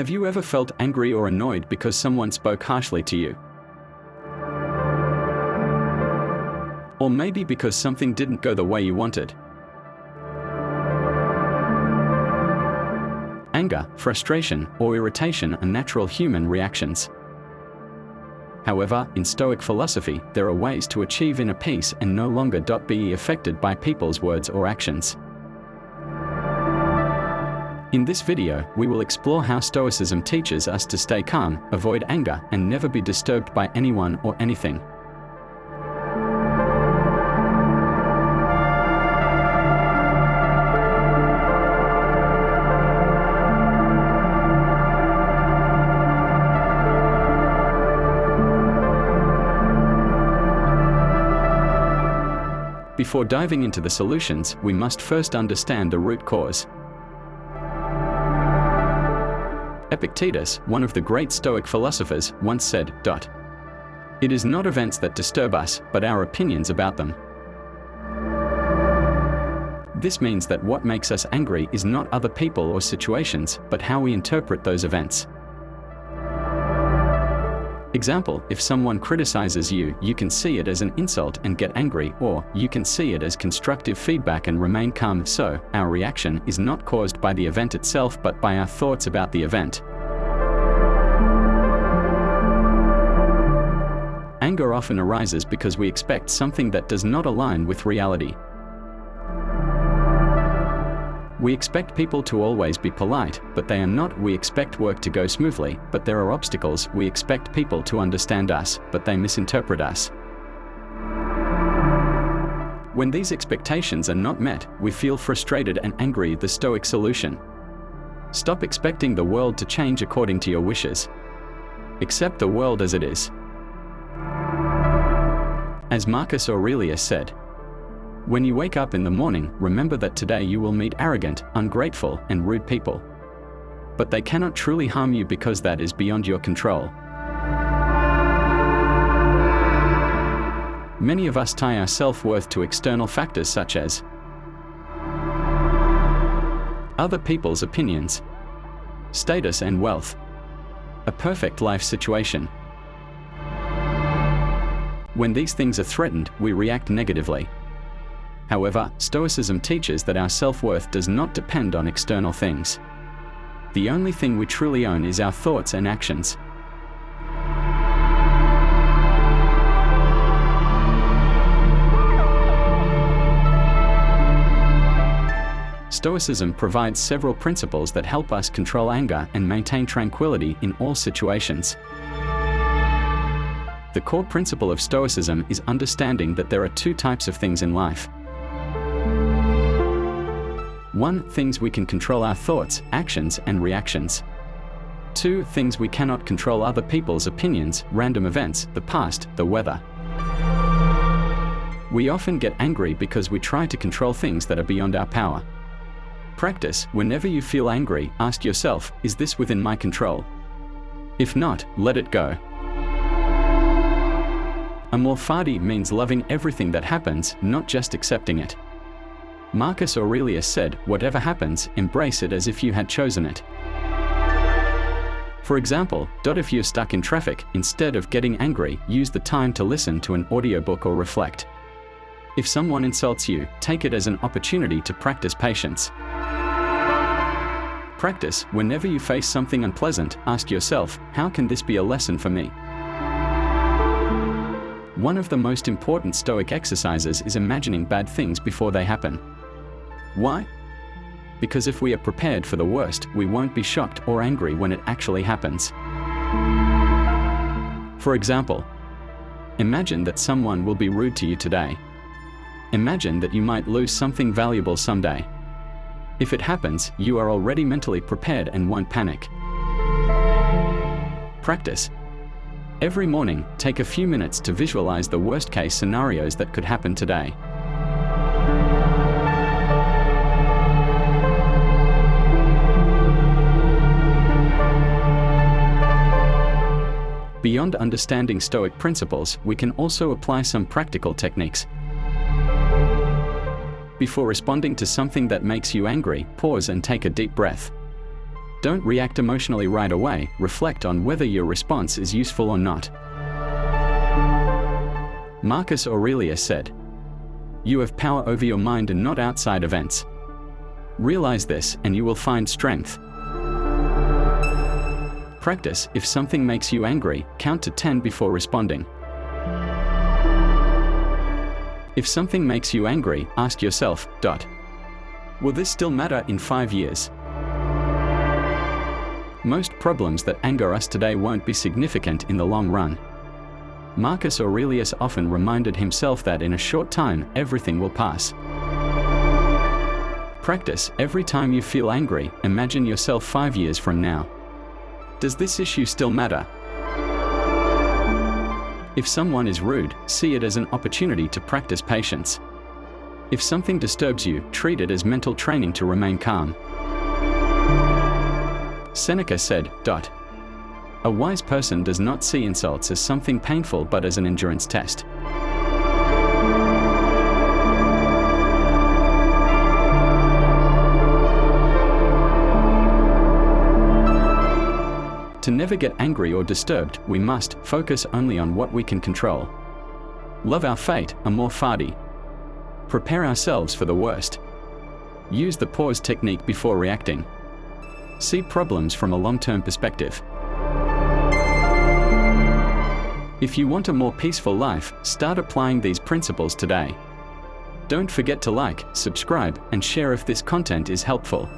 Have you ever felt angry or annoyed because someone spoke harshly to you? Or maybe because something didn't go the way you wanted? Anger, frustration, or irritation are natural human reactions. However, in Stoic philosophy, there are ways to achieve inner peace and no longer be affected by people's words or actions. In this video, we will explore how Stoicism teaches us to stay calm, avoid anger, and never be disturbed by anyone or anything. Before diving into the solutions, we must first understand the root cause. Epictetus, one of the great Stoic philosophers, once said, "It is not events that disturb us, but our opinions about them." This means that what makes us angry is not other people or situations, but how we interpret those events. Example, if someone criticizes you, you can see it as an insult and get angry, or you can see it as constructive feedback and remain calm. So, our reaction is not caused by the event itself but by our thoughts about the event. Anger often arises because we expect something that does not align with reality. We expect people to always be polite, but they are not. We expect work to go smoothly, but there are obstacles. We expect people to understand us, but they misinterpret us. When these expectations are not met, we feel frustrated and angry. The Stoic solution: stop expecting the world to change according to your wishes. Accept the world as it is. As Marcus Aurelius said, "When you wake up in the morning, remember that today you will meet arrogant, ungrateful, and rude people. But they cannot truly harm you because that is beyond your control." Many of us tie our self-worth to external factors such as other people's opinions, status and wealth, a perfect life situation. When these things are threatened, we react negatively. However, Stoicism teaches that our self-worth does not depend on external things. The only thing we truly own is our thoughts and actions. Stoicism provides several principles that help us control anger and maintain tranquility in all situations. The core principle of Stoicism is understanding that there are two types of things in life. 1. Things we can control: our thoughts, actions, and reactions. 2. Things we cannot control: other people's opinions, random events, the past, the weather. We often get angry because we try to control things that are beyond our power. Practice: whenever you feel angry, ask yourself, is this within my control? If not, let it go. Amor fati means loving everything that happens, not just accepting it. Marcus Aurelius said, "Whatever happens, embrace it as if you had chosen it." For example, if you're stuck in traffic, instead of getting angry, use the time to listen to an audiobook or reflect. If someone insults you, take it as an opportunity to practice patience. Practice: whenever you face something unpleasant, ask yourself, how can this be a lesson for me? One of the most important Stoic exercises is imagining bad things before they happen. Why? Because if we are prepared for the worst, we won't be shocked or angry when it actually happens. For example, imagine that someone will be rude to you today. Imagine that you might lose something valuable someday. If it happens, you are already mentally prepared and won't panic. Practice: every morning, take a few minutes to visualize the worst-case scenarios that could happen today. Beyond understanding Stoic principles, we can also apply some practical techniques. Before responding to something that makes you angry, pause and take a deep breath. Don't react emotionally right away, reflect on whether your response is useful or not. Marcus Aurelius said, "You have power over your mind and not outside events. Realize this, and you will find strength." Practice: if something makes you angry, count to 10 before responding. If something makes you angry, ask yourself, will this still matter in 5 years? Most problems that anger us today won't be significant in the long run. Marcus Aurelius often reminded himself that in a short time, everything will pass. Practice: every time you feel angry, imagine yourself 5 years from now. Does this issue still matter? If someone is rude, see it as an opportunity to practice patience. If something disturbs you, treat it as mental training to remain calm. Seneca said, "A wise person does not see insults as something painful but as an endurance test." To never get angry or disturbed, we must focus only on what we can control. Love our fate, amor fati. Prepare ourselves for the worst. Use the pause technique before reacting. See problems from a long-term perspective. If you want a more peaceful life, start applying these principles today. Don't forget to like, subscribe, and share if this content is helpful.